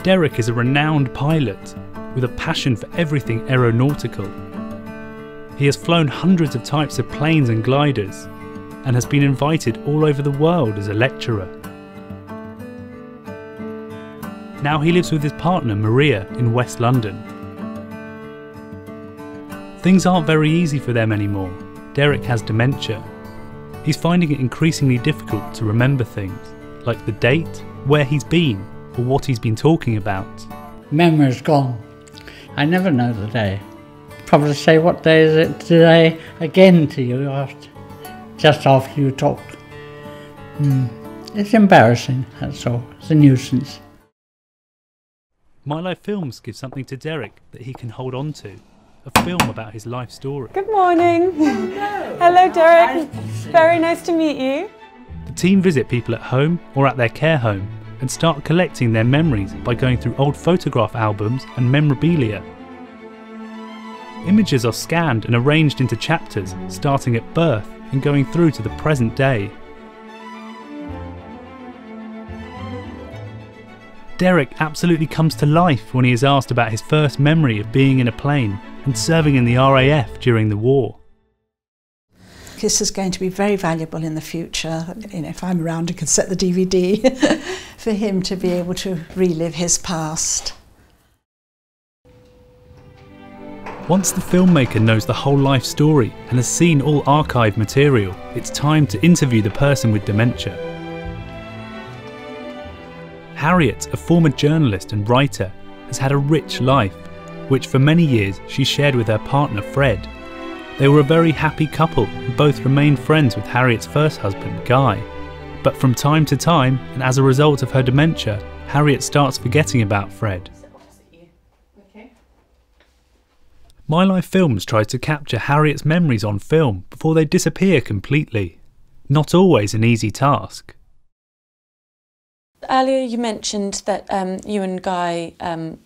Derek is a renowned pilot with a passion for everything aeronautical. He has flown hundreds of types of planes and gliders and has been invited all over the world as a lecturer. Now he lives with his partner Maria in West London. Things aren't very easy for them anymore. Derek has dementia. He's finding it increasingly difficult to remember things, like the date, where he's been, or what he's been talking about. Memory's gone. I never know the day. Probably say, what day is it today again to you just after you talked. It's embarrassing, that's all. It's a nuisance. My Life Films gives something to Derek that he can hold on to. A film about his life story. Good morning. Hello Derek. Very nice to meet you. The team visit people at home or at their care home and start collecting their memories by going through old photograph albums and memorabilia. Images are scanned and arranged into chapters, starting at birth and going through to the present day. Derek absolutely comes to life when he is asked about his first memory of being in a plane and serving in the RAF during the war. This is going to be very valuable in the future. You know, if I'm around, I can set the DVD for him to be able to relive his past. Once the filmmaker knows the whole life story and has seen all archive material, it's time to interview the person with dementia. Harriet, a former journalist and writer, has had a rich life, which for many years she shared with her partner Fred. They were a very happy couple and both remained friends with Harriet's first husband, Guy. But from time to time, and as a result of her dementia, Harriet starts forgetting about Fred. My Life Films tries to capture Harriet's memories on film before they disappear completely. Not always an easy task. Earlier you mentioned that you and Guy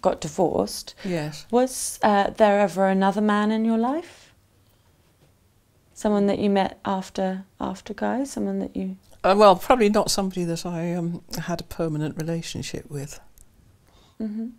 got divorced. Yes. Was there ever another man in your life? Someone that you met after Guy? Someone that you... Well, probably not somebody that I had a permanent relationship with. Mm-hmm.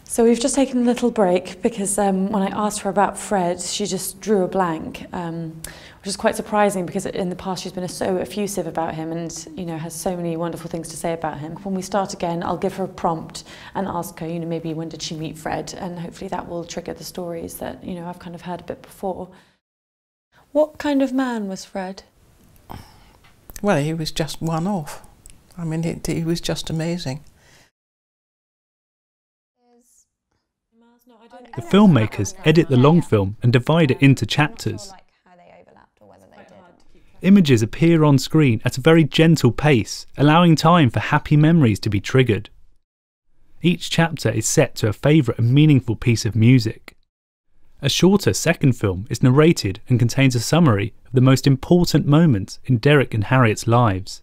So we've just taken a little break because when I asked her about Fred, she just drew a blank, which is quite surprising because in the past she's been so effusive about him and, you know, has so many wonderful things to say about him. When we start again, I'll give her a prompt and ask her, you know, maybe when did she meet Fred, and hopefully that will trigger the stories that, you know, I've kind of heard a bit before. What kind of man was Fred? Well, he was just one off. I mean, he was just amazing. The filmmakers edit the long film and divide it into chapters. Images appear on screen at a very gentle pace, allowing time for happy memories to be triggered. Each chapter is set to a favourite and meaningful piece of music. A shorter second film is narrated and contains a summary of the most important moments in Derek and Harriet's lives.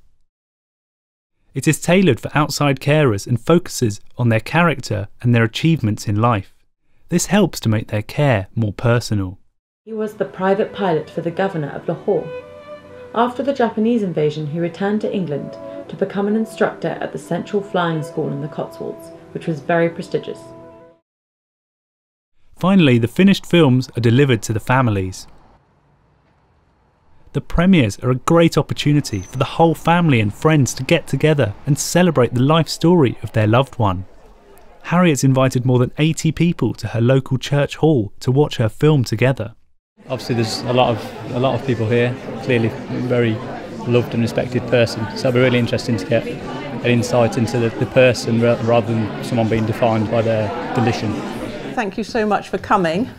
It is tailored for outside carers and focuses on their character and their achievements in life. This helps to make their care more personal. He was the private pilot for the governor of Lahore. After the Japanese invasion, he returned to England to become an instructor at the Central Flying School in the Cotswolds, which was very prestigious. Finally, the finished films are delivered to the families. The premieres are a great opportunity for the whole family and friends to get together and celebrate the life story of their loved one. Harriet's invited more than 80 people to her local church hall to watch her film together. Obviously there's a lot of people here, clearly very loved and respected person, so it'll be really interesting to get an insight into the person rather than someone being defined by their condition. Thank you so much for coming.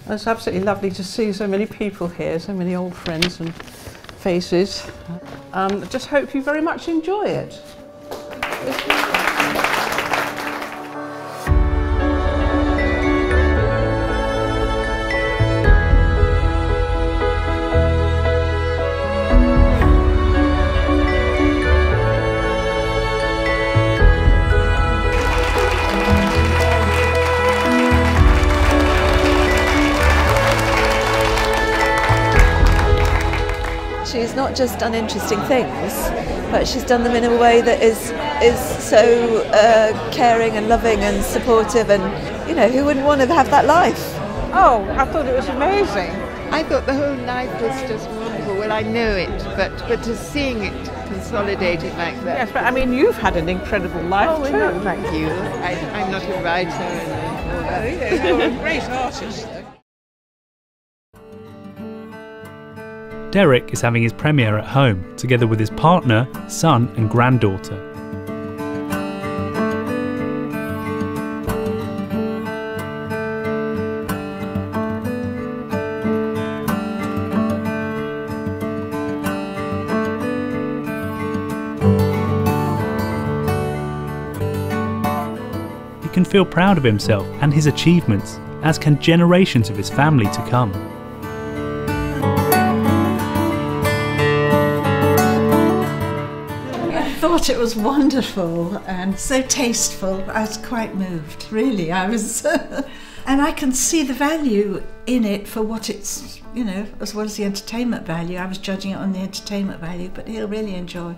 It's absolutely lovely to see so many people here, so many old friends and faces. I just hope you very much enjoy it. She's not just done interesting things, but she's done them in a way that is is so caring and loving and supportive, and you know, who wouldn't want to have that life? Oh, I thought it was amazing. I thought the whole life was just wonderful. Well, I know it, but to seeing it consolidated like that. Yes, but I mean, you've had an incredible life too. No, thank you. I'm not a writer and all that. You're a great artist. Derek is having his premiere at home, together with his partner, son and granddaughter. He can feel proud of himself and his achievements, as can generations of his family to come. I thought it was wonderful and so tasteful. I was quite moved, really. I was, and I can see the value in it for what it's, you know, as well as the entertainment value. I was judging it on the entertainment value, but he'll really enjoy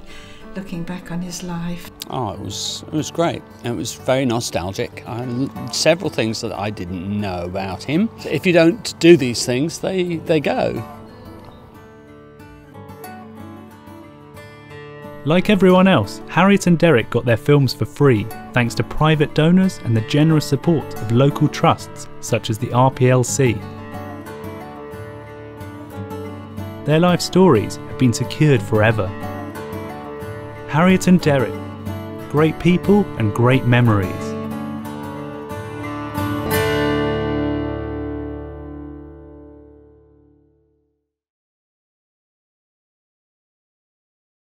looking back on his life. Oh, it was great. It was very nostalgic. Several things that I didn't know about him. If you don't do these things, they go. Like everyone else, Harriet and Derek got their films for free thanks to private donors and the generous support of local trusts such as the RPLC. Their life stories have been secured forever. Harriet and Derek, great people and great memories.